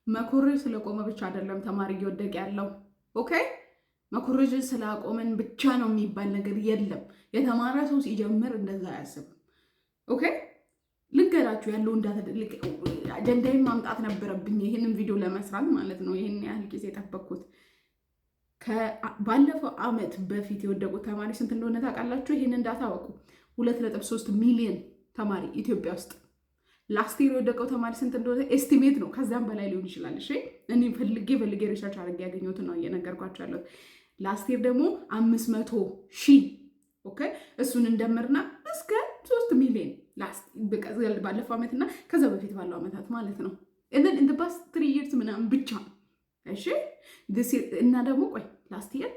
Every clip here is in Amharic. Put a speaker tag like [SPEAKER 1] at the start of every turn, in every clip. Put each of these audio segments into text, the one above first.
[SPEAKER 1] መኮረጅ ስለቆመ ብቻ አይደለም ተማሪ እየወደቀ ያለው። ኦኬ መኮረጅን ስላቆመን ብቻ ነው የሚባል ነገር የለም። የተማረ ሰው ሲጀምር እንደዛ አያስብም። ኦኬ ልንገራችሁ ያለው አጀንዳዬን ማምጣት ነበረብኝ ይህንን ቪዲዮ ለመስራት ማለት ነው። ይህን ያህል ጊዜ የጠበቅኩት ባለፈው ዓመት በፊት የወደቁት ተማሪ ስንት እንደሆነ ታውቃላችሁ? ይህንን ዳታ አወቁ። 2.3 ሚሊዮን ተማሪ ኢትዮጵያ ውስጥ። ላስት ይር የወደቀው ተማሪ ስንት እንደሆነ ኤስቲሜት ነው፣ ከዛም በላይ ሊሆን ይችላል። እሺ እኔ ፈልጌ ሪሰርች አድርጌ ያገኘሁትን ነው እየነገርኳቸው ያለሁት። ላስት ይር ደግሞ 500,000። ኦኬ እሱን እንደምርና እስከ 3 ሚሊዮን ባለፈው ዓመትና ከዛ በፊት ባለው ዓመታት ማለት ነው። እንደን ኢን ዘ ፓስት 3 ይርስ ምናምን ብቻ። እሺ እና ደግሞ ቆይ ላስት ይር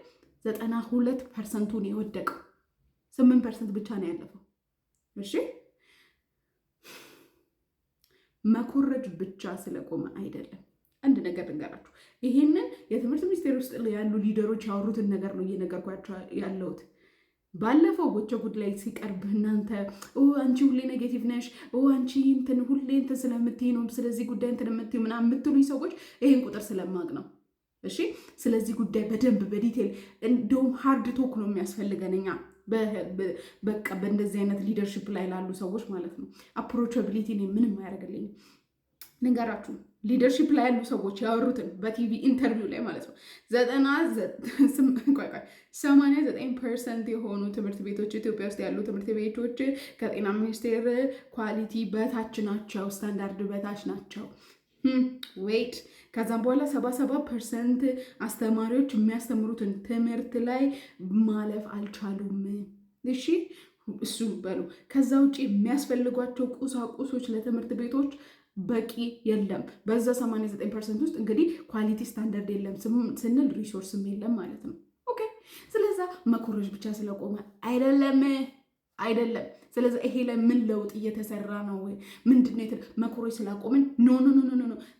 [SPEAKER 1] 92% ነው የወደቀው፣ 8% ብቻ ነው ያለፈው። እሺ መኮረጅ ብቻ ስለቆመ አይደለም። አንድ ነገር ልንገራችሁ፣ ይሄንን የትምህርት ሚኒስቴር ውስጥ ያሉ ሊደሮች ያወሩትን ነገር ነው እየነገርኳቸው ያለሁት። ባለፈው ጎቸ ጉድ ላይ ሲቀርብ እናንተ አንቺ ሁሌ ኔጌቲቭ ነሽ፣ አንቺ እንትን ሁሌ እንትን ስለምትይ ነው ስለዚህ ጉዳይ እንትን የምትይው ምናምን የምትሉኝ ሰዎች ይሄን ቁጥር ስለማቅ ነው። እሺ ስለዚህ ጉዳይ በደንብ በዲቴል እንደውም ሃርድ ቶክ ነው የሚያስፈልገን እኛ በቃ በእንደዚህ አይነት ሊደርሺፕ ላይ ላሉ ሰዎች ማለት ነው። አፕሮቻቢሊቲ ምንም አያደርግልኝም። ንገራችሁ ሊደርሺፕ ላይ ያሉ ሰዎች ያወሩትን በቲቪ ኢንተርቪው ላይ ማለት ነው 89% የሆኑ ትምህርት ቤቶች ኢትዮጵያ ውስጥ ያሉ ትምህርት ቤቶች ከጤና ሚኒስቴር ኳሊቲ በታች ናቸው፣ ስታንዳርድ በታች ናቸው። ዌይት ከዛም በኋላ 77% አስተማሪዎች የሚያስተምሩትን ትምህርት ላይ ማለፍ አልቻሉም። እሺ እሱ በሉ። ከዛ ውጭ የሚያስፈልጓቸው ቁሳቁሶች ለትምህርት ቤቶች በቂ የለም። በዛ 89% ውስጥ እንግዲህ ኳሊቲ ስታንዳርድ የለም ስንል ሪሶርስም የለም ማለት ነው። ኦኬ ስለዛ መኮረጅ ብቻ ስለቆመ አይደለም። ስለዚህ ይሄ ላይ ምን ለውጥ እየተሰራ ነው? ምንድነው መኮረጅ ስላቆምን? ኖ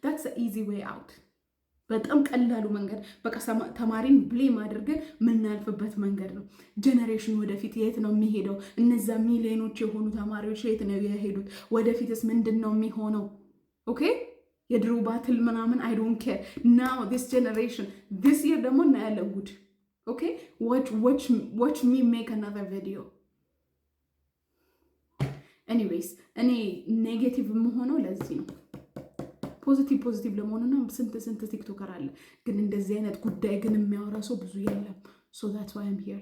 [SPEAKER 1] that's the easy way out። በጣም ቀላሉ መንገድ በቃ ተማሪን ብሌም አድርገን የምናልፍበት መንገድ ነው። ጀነሬሽን ወደፊት የት ነው የሚሄደው? እነዛ ሚሊዮኖች የሆኑ ተማሪዎች የት ነው የሄዱት? ወደፊትስ ምንድን ነው የሚሆነው? ኦኬ የድሮ ባትል ምናምን አይ ዶንት ኬር ናው ዲስ ጀነሬሽን ዲስ ይር ደግሞ እናያለን ጉድ። ኦኬ watch me make another video። ኤኒዌይስ እኔ ኔጌቲቭ የምሆነው ለዚህ ነው። ፖዚቲቭ ለመሆኑና ስንት ቲክቶከር አለ፣ ግን እንደዚህ አይነት ጉዳይ ግን የሚያወራ ሰው ብዙ የለም። so that's why I'm here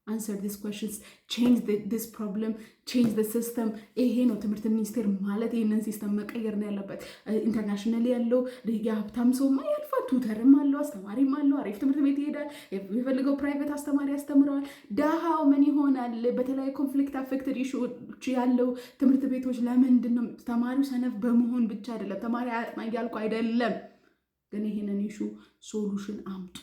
[SPEAKER 1] answer these questions, change this problem, change the system። ይሄ ነው ትምህርት ሚኒስቴር ማለት። ይህንን ሲስተም መቀየር ነው ያለበት። ኢንተርናሽናል ያለው የሀብታም ሰውማ ያልፋል፣ ቱተርም አለው፣ አስተማሪም አለው፣ አሪፍ ትምህርት ቤት ይሄዳል፣ የሚፈልገው ፕራይቬት አስተማሪ ያስተምረዋል። ዳሃው ምን ይሆናል? በተለያዩ ኮንፍሊክት አፌክትድ ኢሹዎች ያለው ትምህርት ቤቶች ለምንድን ነው? ተማሪው ሰነፍ በመሆን ብቻ አይደለም፣ ተማሪ አያጥና እያልኩ አይደለም፣ ግን ይህንን ኢሹ ሶሉሽን አምጡ።